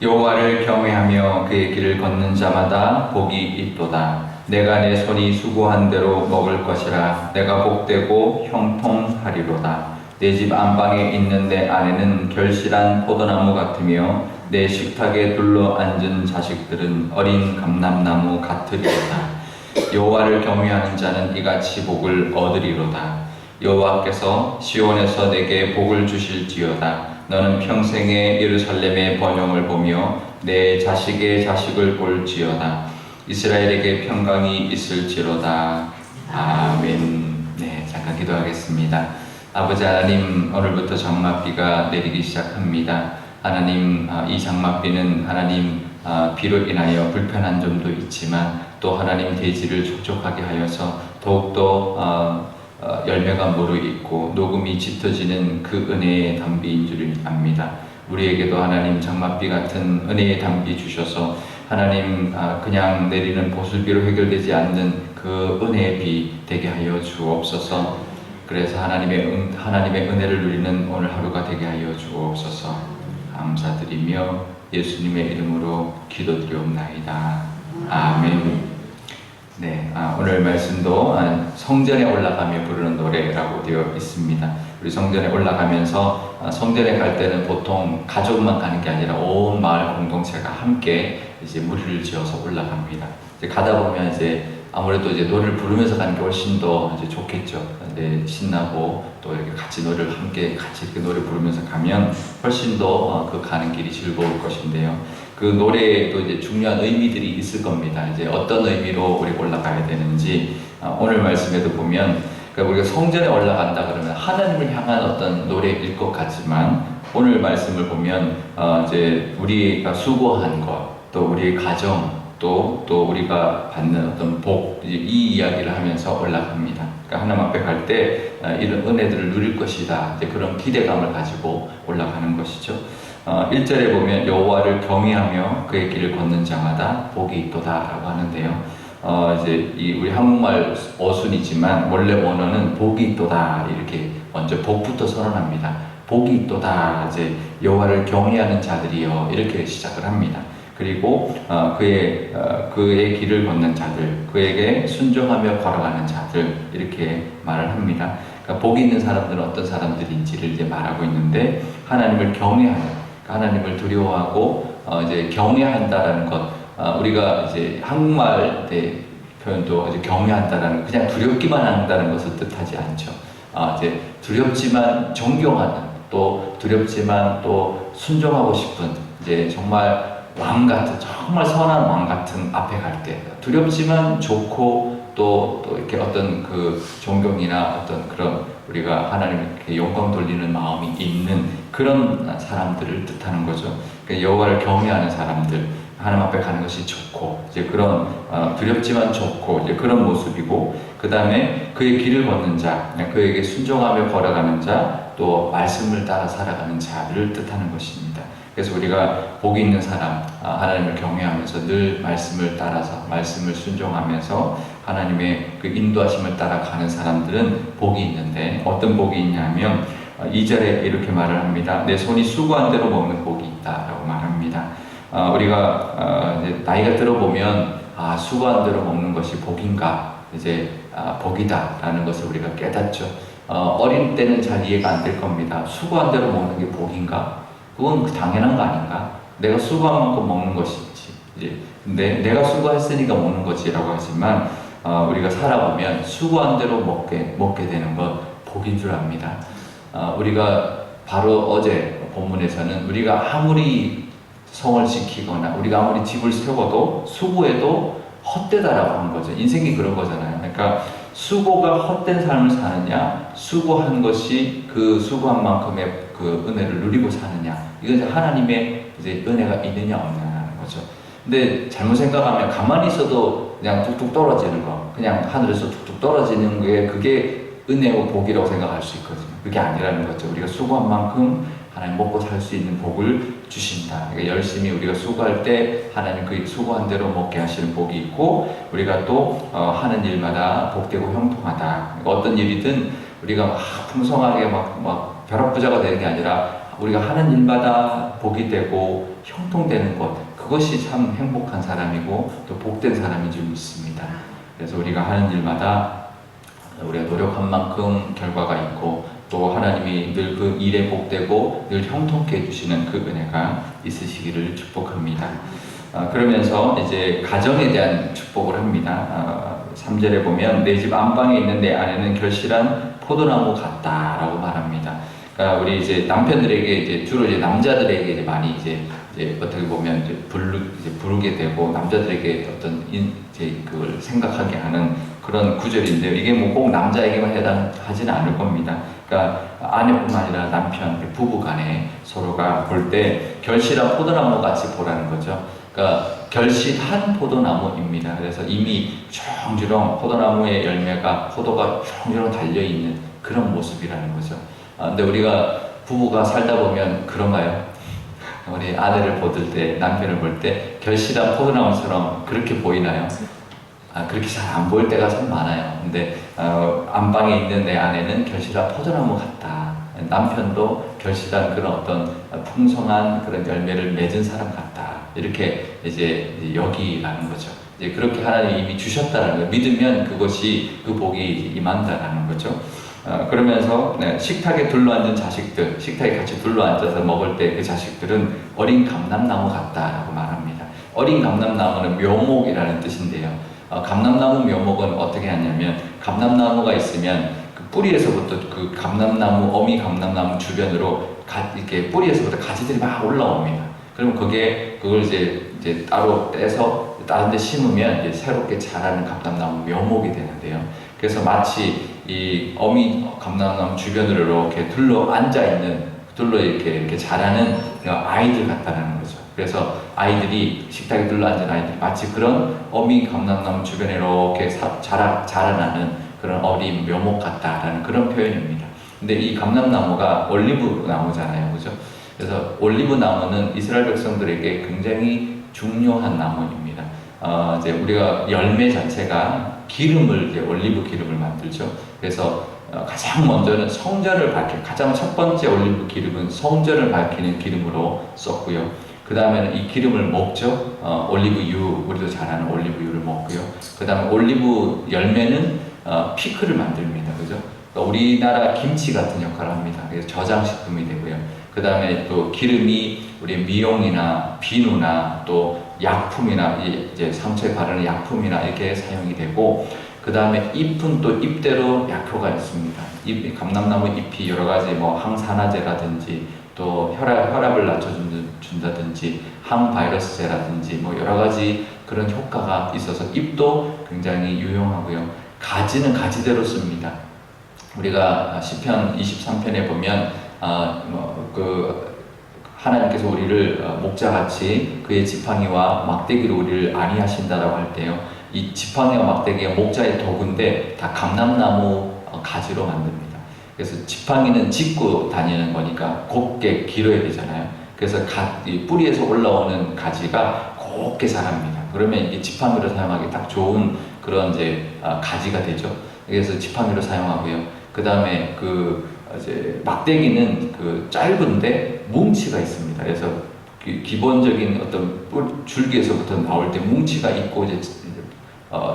여호와를 경외하며 그의 길을 걷는 자마다 복이 있도다. 내가 내 손이 수고한 대로 먹을 것이라. 내가 복되고 형통하리로다. 내 집 안방에 있는 내 아내는 결실한 포도나무 같으며 내 식탁에 둘러 앉은 자식들은 어린 감람나무 같으리로다. 여호와를 경외하는 자는 이같이 복을 얻으리로다. 여호와께서 시온에서 내게 복을 주실지어다. 너는 평생에 예루살렘의 번영을 보며 내 자식의 자식을 볼지어다. 이스라엘에게 평강이 있을지로다. 아멘. 네, 잠깐 기도하겠습니다. 아버지 하나님, 오늘부터 장맛비가 내리기 시작합니다. 하나님, 이 장맛비는 하나님 비로 인하여 불편한 점도 있지만 또 하나님 대지를 촉촉하게 하여서 더욱더 열매가 무르익고 녹음이 짙어지는 그 은혜의 담비인 줄 압니다. 우리에게도 하나님 장맛비 같은 은혜의 담비 주셔서 하나님 그냥 내리는 보슬비로 해결되지 않는 그 은혜의 비 되게 하여 주옵소서. 그래서 하나님의 은혜를 누리는 오늘 하루가 되게 하여 주옵소서. 감사드리며 예수님의 이름으로 기도드리옵나이다. 아멘. 네, 오늘 말씀도 성전에 올라가며 부르는 노래라고 되어 있습니다. 우리 성전에 올라가면서 성전에 갈 때는 보통 가족만 가는 게 아니라 온 마을 공동체가 함께 이제 무리를 지어서 올라갑니다. 이제 가다 보면 이제 아무래도 이제 노래를 부르면서 가는 게 훨씬 더 이제 좋겠죠. 이제 신나고 또 이렇게 같이 노래를 함께 같이 이렇게 노래 부르면서 가면 훨씬 더 그 가는 길이 즐거울 것인데요. 그 노래에도 이제 중요한 의미들이 있을 겁니다. 이제 어떤 의미로 우리가 올라가야 되는지 오늘 말씀에도 보면 그러니까 우리가 성전에 올라간다 그러면 하나님을 향한 어떤 노래일 것 같지만 오늘 말씀을 보면 이제 우리가 수고한 것, 또 우리의 가정, 또 우리가 받는 어떤 복, 이 이야기를 하면서 올라갑니다. 그러니까 하나님 앞에 갈 때 이런 은혜들을 누릴 것이다. 이제 그런 기대감을 가지고 올라가는 것이죠. 1절에 보면 여호와를 경외하며 그의 길을 걷는 자마다 복이 있도다라고 하는데요. 이제 우리 한국말 어순이지만 원래 원어는 복이 있도다 이렇게 먼저 복부터 선언합니다. 복이 있도다. 이제 여호와를 경외하는 자들이여 이렇게 시작을 합니다. 그리고 그의 길을 걷는 자들, 그에게 순종하며 걸어가는 자들 이렇게 말을 합니다. 그러니까 복이 있는 사람들은 어떤 사람들인지를 이제 말하고 있는데 하나님을 경외하는, 하나님을 두려워하고 이제 경외한다라는 것, 우리가 이제 한국말 표현도 이제 경외한다라는 그냥 두렵기만 한다는 것을 뜻하지 않죠. 이제 두렵지만 존경하는, 또 두렵지만 또 순종하고 싶은 이제 정말 왕 같은, 정말 선한 왕 같은 앞에 갈 때 두렵지만 좋고 또 이렇게 어떤 그 존경이나 어떤 그런 우리가 하나님께 영광 돌리는 마음이 있는 그런 사람들을 뜻하는 거죠. 그러니까 여호와를 경외하는 사람들, 하나님 앞에 가는 것이 좋고 이제 그런 두렵지만 좋고 이제 그런 모습이고, 그 다음에 그의 길을 걷는 자, 그에게 순종하며 걸어가는 자, 또 말씀을 따라 살아가는 자들을 뜻하는 것입니다. 그래서 우리가 복이 있는 사람, 하나님을 경외하면서 늘 말씀을 따라서 말씀을 순종하면서 하나님의 그 인도하심을 따라가는 사람들은 복이 있는데 어떤 복이 있냐면 2절에 이렇게 말을 합니다. 내 손이 수고한 대로 먹는 복이 있다라고 말합니다. 우리가 이제 나이가 들어보면 수고한 대로 먹는 것이 복인가, 이제 복이다라는 것을 우리가 깨닫죠. 어린 때는 잘 이해가 안 될 겁니다. 수고한 대로 먹는 게 복인가? 그건 당연한 거 아닌가? 내가 수고한 만큼 먹는 것이지. 이제 내가 수고했으니까 먹는 거지라고 하지만 우리가 살아보면 수고한 대로 먹게 되는 건 복인 줄 압니다. 우리가 바로 어제 본문에서는 우리가 아무리 성을 지키거나 우리가 아무리 집을 세워도 수고해도 헛되다라고 한 거죠. 인생이 그런 거잖아요. 그러니까 수고가 헛된 삶을 사느냐, 수고한 것이 그 수고한 만큼의 그 은혜를 누리고 사느냐, 이건 하나님의 이제 은혜가 있느냐 없느냐는 거죠. 근데 잘못 생각하면 가만히 있어도 그냥 툭툭 떨어지는 거, 그냥 하늘에서 툭툭 떨어지는 게 그게 은혜고 복이라고 생각할 수 있거든요. 그게 아니라는 거죠. 우리가 수고한 만큼 하나님 먹고 살 수 있는 복을 주신다. 그러니까 열심히 우리가 수고할 때 하나님 그 수고한 대로 먹게 하시는 복이 있고, 우리가 또 하는 일마다 복되고 형통하다. 그러니까 어떤 일이든 우리가 막 풍성하게 막 벼락부자가 되는 게 아니라 우리가 하는 일마다 복이 되고 형통되는 것, 그것이 참 행복한 사람이고 또 복된 사람인 줄 믿습니다. 그래서 우리가 하는 일마다 우리가 노력한 만큼 결과가 있고 또 하나님이 늘 그 일에 복되고 늘 형통케 해주시는 그 은혜가 있으시기를 축복합니다. 그러면서 이제 가정에 대한 축복을 합니다. 3절에 보면 내 집 안방에 있는 내 아내는 결실한 포도나무 같다라고 말합니다. 그러니까 우리 이제 남편들에게 이제 주로 이제 남자들에게 이제 많이 이제 어떻게 보면 이제 부르게 되고 남자들에게 어떤 이제 그걸 생각하게 하는 그런 구절인데요. 이게 뭐 꼭 남자에게만 해당하지는 않을 겁니다. 그러니까 아내뿐만 아니라 남편, 부부간에 서로가 볼 때 결실한 포도나무 같이 보라는 거죠. 그러니까 결실한 포도나무입니다. 그래서 이미 주렁주렁 포도나무의 열매가 포도가 주렁주렁 달려 있는 그런 모습이라는 거죠. 근데 우리가 부부가 살다 보면 그런가요? 우리 아내를 보들 때, 남편을 볼 때 결실한 포도나무처럼 그렇게 보이나요? 그렇게 잘 안 보일 때가 참 많아요. 근데 안방에 있는 내 아내는 결실한 포도나무 같다. 남편도 결실한 그런 어떤 풍성한 그런 열매를 맺은 사람 같다. 이렇게 이제 여기라는 거죠. 이제 그렇게 하나님이 이미 주셨다는 거예요. 믿으면 그것이 그 복이 임한다라는 거죠. 그러면서 식탁에 둘러앉은 자식들, 식탁에 같이 둘러앉아서 먹을 때 그 자식들은 어린 감람나무 같다라고 말합니다. 어린 감람나무는 묘목이라는 뜻인데요. 감람나무 묘목은 어떻게 하냐면 감람나무가 있으면 그 뿌리에서부터 그 감람나무, 어미 감람나무 주변으로 이렇게 뿌리에서부터 가지들이 막 올라옵니다. 그러면 그걸 이제 따로 떼서 다른 데 심으면 이제 새롭게 자라는 감람나무 묘목이 되는데요. 그래서 마치 이 어미 감람나무 주변으로 이렇게 이렇게 자라는 아이들 같다는 거죠. 그래서 아이들이 식탁에 둘러앉은 아이들이 마치 그런 어미 감람나무 주변에 이렇게 자라나는 그런 어린 묘목 같다라는 그런 표현입니다. 근데 이 감람나무가 올리브 나무잖아요, 그죠? 그래서 올리브 나무는 이스라엘 백성들에게 굉장히 중요한 나무입니다. 이제 우리가 열매 자체가 올리브 기름을 만들죠. 그래서 가장 먼저는 가장 첫 번째 올리브 기름은 성전을 밝히는 기름으로 썼고요. 그 다음에는 이 기름을 먹죠. 올리브유, 우리도 잘 아는 올리브유를 먹고요. 그 다음에 올리브 열매는 피클을 만듭니다. 그죠? 그러니까 우리나라 김치 같은 역할을 합니다. 그래서 저장식품이 되고요. 그 다음에 또 기름이 우리 미용이나 비누나 또 약품이나 이제 상처에 바르는 약품이나 이렇게 사용이 되고, 그 다음에 잎은 또 잎대로 약효가 있습니다. 감람나무 잎이 여러 가지 항산화제라든지 또 혈압을 낮춰준다든지 항바이러스제라든지 여러 가지 그런 효과가 있어서 잎도 굉장히 유용하고요. 가지는 가지대로 씁니다. 우리가 시편 23편에 보면 하나님께서 우리를 목자같이 그의 지팡이와 막대기로 우리를 안위하신다라고 할 때요, 이 지팡이와 막대기가 목자의 도구인데 다 감람나무 가지로 만듭니다. 그래서 지팡이는 짚고 다니는 거니까 곱게 길어야 되잖아요. 그래서 뿌리에서 올라오는 가지가 곱게 자랍니다. 그러면 이 지팡이로 사용하기 딱 좋은 그런 가지가 되죠. 그래서 지팡이로 사용하고요. 그 다음에 이제 막대기는 짧은데 뭉치가 있습니다. 그래서 기본적인 어떤 줄기에서부터 나올 때 뭉치가 있고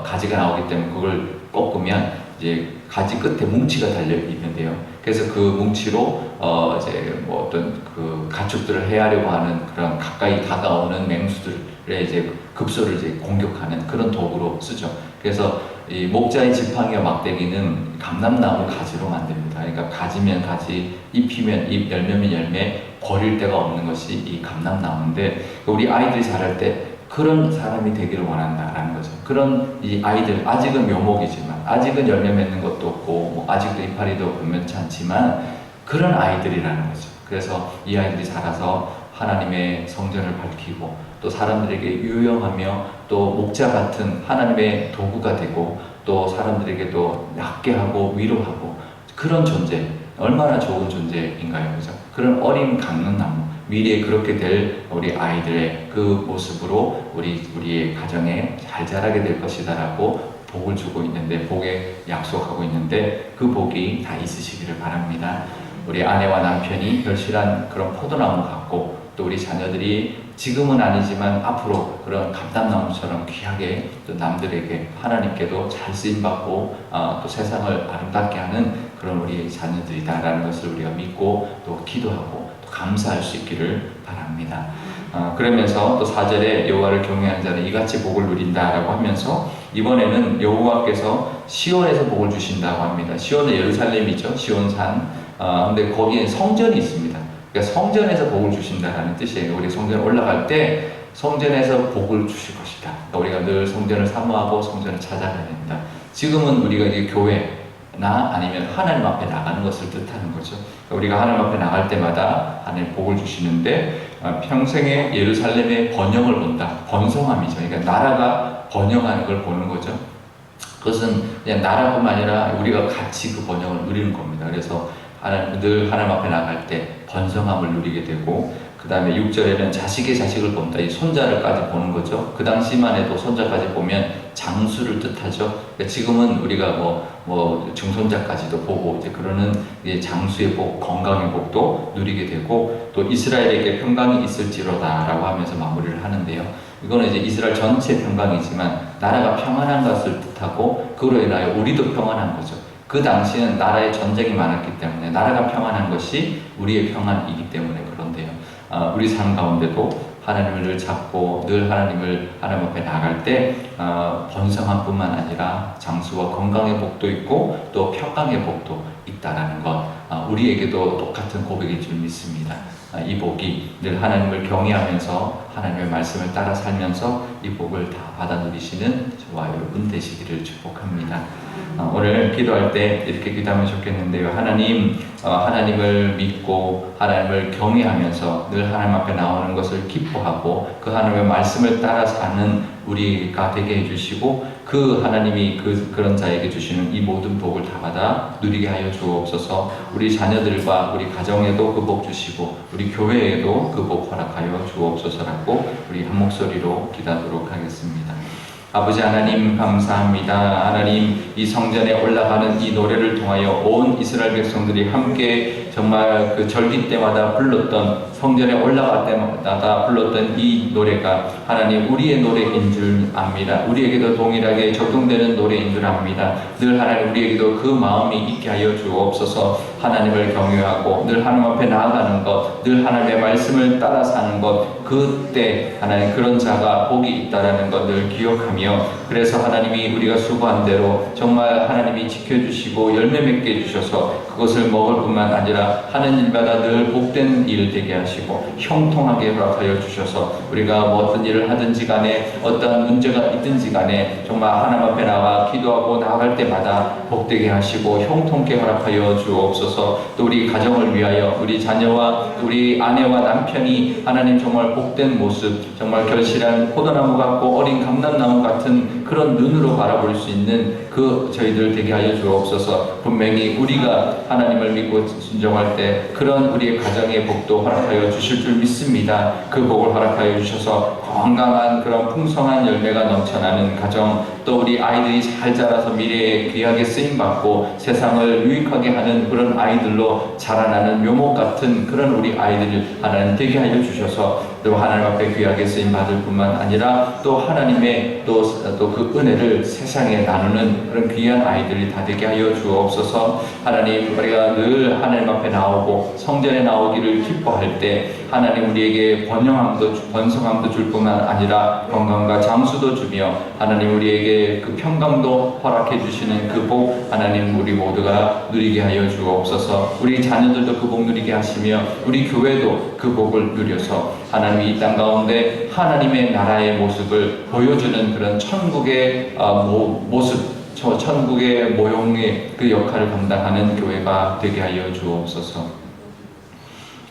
가지가 나오기 때문에 그걸 꺾으면 이제 가지 끝에 뭉치가 달려 있는데요. 그래서 그 뭉치로 어떤 가축들을 해하려고 하는 그런 가까이 다가오는 맹수들의 급소를 공격하는 그런 도구로 쓰죠. 그래서 이 목자의 지팡이와 막대기는 감람나무 가지로 만듭니다. 그러니까 가지면 가지, 잎이면 잎, 열매면 열매, 버릴 데가 없는 것이 이 감람나무인데, 우리 아이들이 자랄 때 그런 사람이 되기를 원한다라는 거죠. 그런 이 아이들, 아직은 묘목이지만, 아직은 열매 맺는 것도 없고, 아직도 이파리도 분명치 않지만, 그런 아이들이라는 거죠. 그래서 이 아이들이 자라서 하나님의 성전을 밝히고, 또 사람들에게 유용하며, 또 목자 같은 하나님의 도구가 되고, 또 사람들에게도 낫게 하고, 위로하고, 그런 존재, 얼마나 좋은 존재인가요? 그죠? 그런 어린 감람나무, 미래에 그렇게 될 우리 아이들의 그 모습으로 우리의 가정에 잘 자라게 될 것이다라고 복을 주고 있는데, 복에 약속하고 있는데, 그 복이 다 있으시기를 바랍니다. 우리 아내와 남편이 결실한 그런 포도나무 같고, 또 우리 자녀들이 지금은 아니지만 앞으로 그런 감람나무처럼 귀하게 또 남들에게 하나님께도 잘 쓰임받고 또 세상을 아름답게 하는 그런 우리 자녀들이다라는 것을 우리가 믿고 또 기도하고 또 감사할 수 있기를 바랍니다. 그러면서 또 4절에 여호와를 경외하는 자는 이같이 복을 누린다라고 하면서 이번에는 여호와께서 시온에서 복을 주신다고 합니다. 시온은 예루살렘이죠. 시온산. 근데 거기에 성전이 있습니다. 그러니까 성전에서 복을 주신다라는 뜻이에요. 우리 성전에 올라갈 때 성전에서 복을 주실 것이다. 그러니까 우리가 늘 성전을 사모하고 성전을 찾아가야 됩니다. 지금은 우리가 이게 교회나 아니면 하나님 앞에 나가는 것을 뜻하는 거죠. 그러니까 우리가 하나님 앞에 나갈 때마다 하나님 복을 주시는데 평생에 예루살렘의 번영을 본다. 번성함이죠. 그러니까 나라가 번영하는 걸 보는 거죠. 그것은 그냥 나라뿐만 아니라 우리가 같이 그 번영을 누리는 겁니다. 그래서 늘 하나님 앞에 나갈 때 번성함을 누리게 되고, 그 다음에 6절에는 자식의 자식을 본다. 이 손자를까지 보는 거죠. 그 당시만 해도 손자까지 보면 장수를 뜻하죠. 그러니까 지금은 우리가 뭐 증손자까지도 보고 이제 그러는 장수의 복, 건강의 복도 누리게 되고, 또 이스라엘에게 평강이 있을지로다라고 하면서 마무리를 하는데요. 이거는 이제 이스라엘 전체 평강이지만 나라가 평안한 것을 뜻하고, 그로 인하여 우리도 평안한 거죠. 그 당시에는 나라에 전쟁이 많았기 때문에 나라가 평안한 것이 우리의 평안이기 때문에 그런데요. 우리 삶 가운데도 하나님을 늘 찾고 늘 하나님 앞에 나갈 때 번성함뿐만 아니라 장수와 건강의 복도 있고 또 평강의 복도 있다라는 것, 우리에게도 똑같은 고백일 줄 믿습니다. 이 복이 늘 하나님을 경외하면서 하나님의 말씀을 따라 살면서 이 복을 다 받아 누리시는 저와 여러분 되시기를 축복합니다. 오늘 기도할 때 이렇게 기도하면 좋겠는데요. 하나님을 믿고 하나님을 경외하면서 늘 하나님 앞에 나오는 것을 기뻐하고 그 하나님의 말씀을 따라 사는 우리가 되게 해주시고, 그 하나님이 그런 자에게 주시는 이 모든 복을 다 받아 누리게 하여 주옵소서. 우리 자녀들과 우리 가정에도 그 복 주시고 우리 교회에도 그 복 허락하여 주옵소서라고 우리 한 목소리로 기도하도록 하겠습니다. 아버지 하나님 감사합니다. 하나님, 이 성전에 올라가는 이 노래를 통하여 온 이스라엘 백성들이 함께 정말 그 절기 때마다 불렀던, 성전에 올라갈 때마다 불렀던 이 노래가 하나님 우리의 노래인 줄 압니다. 우리에게도 동일하게 적용되는 노래인 줄 압니다. 늘 하나님 우리에게도 그 마음이 있게 하여 주옵소서. 하나님을 경외하고 늘 하나님 앞에 나아가는 것, 늘 하나님의 말씀을 따라 사는 것, 그때 하나님 그런 자가 복이 있다라는 것 늘 기억하며, 그래서 하나님이 우리가 수고한 대로 정말 하나님이 지켜주시고 열매 맺게 해주셔서 그것을 먹을 뿐만 아니라 하는 일마다 늘 복된 일 되게 하시고 형통하게 허락하여 주셔서 우리가 어떤 일을 하든지 간에 어떠한 문제가 있든지 간에 정말 하나님 앞에 나와 기도하고 나아갈 때마다 복되게 하시고 형통케 허락하여 주옵소서. 또 우리 가정을 위하여 우리 자녀와 우리 아내와 남편이 하나님 정말 복된 모습, 정말 결실한 포도나무 같고 어린 감람나무 같은 그런 눈으로 바라볼 수 있는 그 저희들 되게 하여 주옵소서. 분명히 우리가 하나님을 믿고 순종할 때 그런 우리의 가정의 복도 허락하여 주실 줄 믿습니다. 그 복을 허락하여 주셔서 건강한 그런 풍성한 열매가 넘쳐나는 가정, 또 우리 아이들이 잘 자라서 미래에 귀하게 쓰임받고 세상을 유익하게 하는 그런 아이들로 자라나는 묘목 같은 그런 우리 아이들을 하나님 되게 하여 주셔서 또 하나님 앞에 귀하게 쓰임받을 뿐만 아니라 또 하나님의 또 그 은혜를 세상에 나누는 그런 귀한 아이들이 다 되게 하여 주옵소서. 하나님, 우리가 늘 하나님 앞에 나오고 성전에 나오기를 기뻐할 때 하나님 우리에게 번성함도 줄 뿐만 아니라 건강과 장수도 주며 하나님 우리에게 그 평강도 허락해 주시는 그 복 하나님 우리 모두가 누리게 하여 주옵소서. 우리 자녀들도 그 복 누리게 하시며 우리 교회도 그 복을 누려서 하나님이 이 땅 가운데 하나님의 나라의 모습을 보여주는 그런 천국의 모습, 천국의 모형의 그 역할을 감당하는 교회가 되게 하여 주옵소서.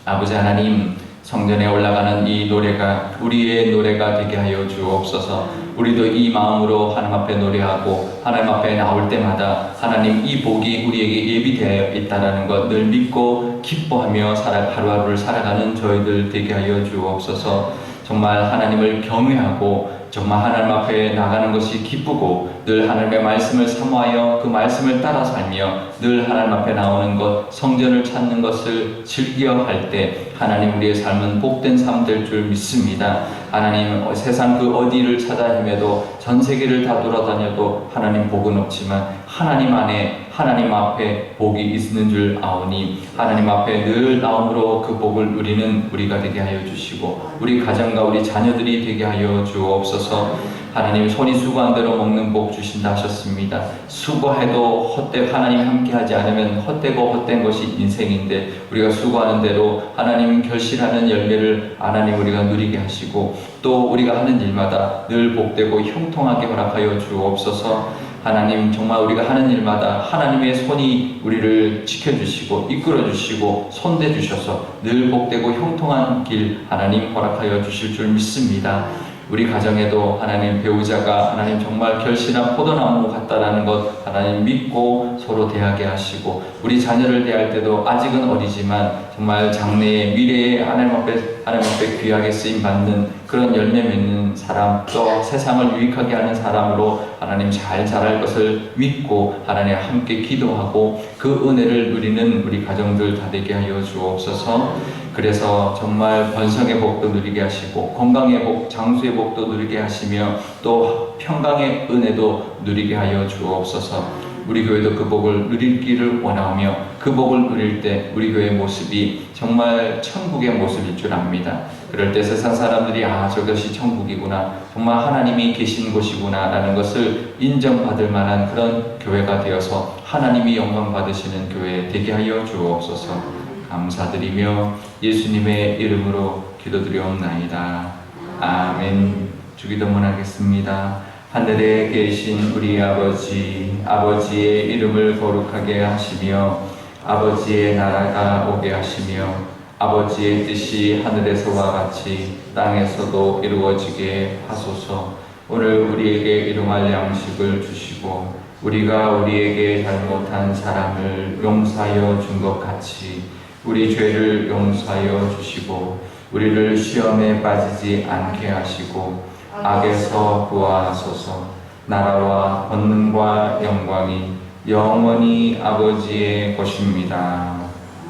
아버지 하나님, 성전에 올라가는 이 노래가 우리의 노래가 되게 하여 주옵소서. 우리도 이 마음으로 하나님 앞에 노래하고 하나님 앞에 나올 때마다 하나님 이 복이 우리에게 예비되어 있다는 것 늘 믿고 기뻐하며 하루하루를 살아가는 저희들 되게 하여 주옵소서. 정말 하나님을 경외하고 정말 하나님 앞에 나가는 것이 기쁘고 늘 하나님의 말씀을 사모하여 그 말씀을 따라 살며 늘 하나님 앞에 나오는 것, 성전을 찾는 것을 즐겨 할 때 하나님 우리의 삶은 복된 삶 될 줄 믿습니다. 하나님 세상 그 어디를 찾아 헤매도 전 세계를 다 돌아다녀도 하나님 복은 없지만 하나님 안에 하나님 앞에 복이 있는 줄 아오니 하나님 앞에 늘 나옴으로 그 복을 누리는 우리가 되게 하여 주시고 우리 가정과 우리 자녀들이 되게 하여 주옵소서. 하나님 손이 수고한 대로 먹는 복 주신다 하셨습니다. 수고해도 헛되고 하나님 함께하지 않으면 헛되고 헛된 것이 인생인데 우리가 수고하는 대로 하나님 결실하는 열매를 하나님 우리가 누리게 하시고 또 우리가 하는 일마다 늘 복되고 형통하게 허락하여 주옵소서. 하나님 정말 우리가 하는 일마다 하나님의 손이 우리를 지켜주시고 이끌어주시고 손대주셔서 늘 복되고 형통한 길 하나님 허락하여 주실 줄 믿습니다. 우리 가정에도 하나님 배우자가 하나님 정말 결실한 포도나무 같다라는 것 하나님 믿고 서로 대하게 하시고 우리 자녀를 대할 때도 아직은 어리지만 정말 장래의 미래에 하나님 앞에 귀하게 쓰임 받는 그런 열매 맺는 사람 또 세상을 유익하게 하는 사람으로 하나님 잘 자랄 것을 믿고 하나님 함께 기도하고 그 은혜를 누리는 우리 가정들 다 되게 하여 주옵소서. 그래서 정말 번성의 복도 누리게 하시고 건강의 복, 장수의 복도 누리게 하시며 또 평강의 은혜도 누리게 하여 주옵소서. 우리 교회도 그 복을 누리기를 원하며 그 복을 누릴 때 우리 교회의 모습이 정말 천국의 모습일 줄 압니다. 그럴 때 세상 사람들이 저것이 천국이구나 정말 하나님이 계신 곳이구나 라는 것을 인정받을 만한 그런 교회가 되어서 하나님이 영광 받으시는 교회 되게 하여 주옵소서. 감사드리며 예수님의 이름으로 기도드리옵나이다. 아멘. 주기도문 하겠습니다. 하늘에 계신 우리 아버지, 아버지의 이름을 거룩하게 하시며 아버지의 나라가 오게 하시며 아버지의 뜻이 하늘에서와 같이 땅에서도 이루어지게 하소서. 오늘 우리에게 일용할 양식을 주시고 우리가 우리에게 잘못한 사람을 용서하여 준 것 같이 우리 죄를 용서하여 주시고 우리를 시험에 빠지지 않게 하시고 악에서 구하소서. 나라와 권능과 영광이 영원히 아버지의 것입니다.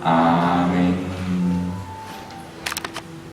아멘.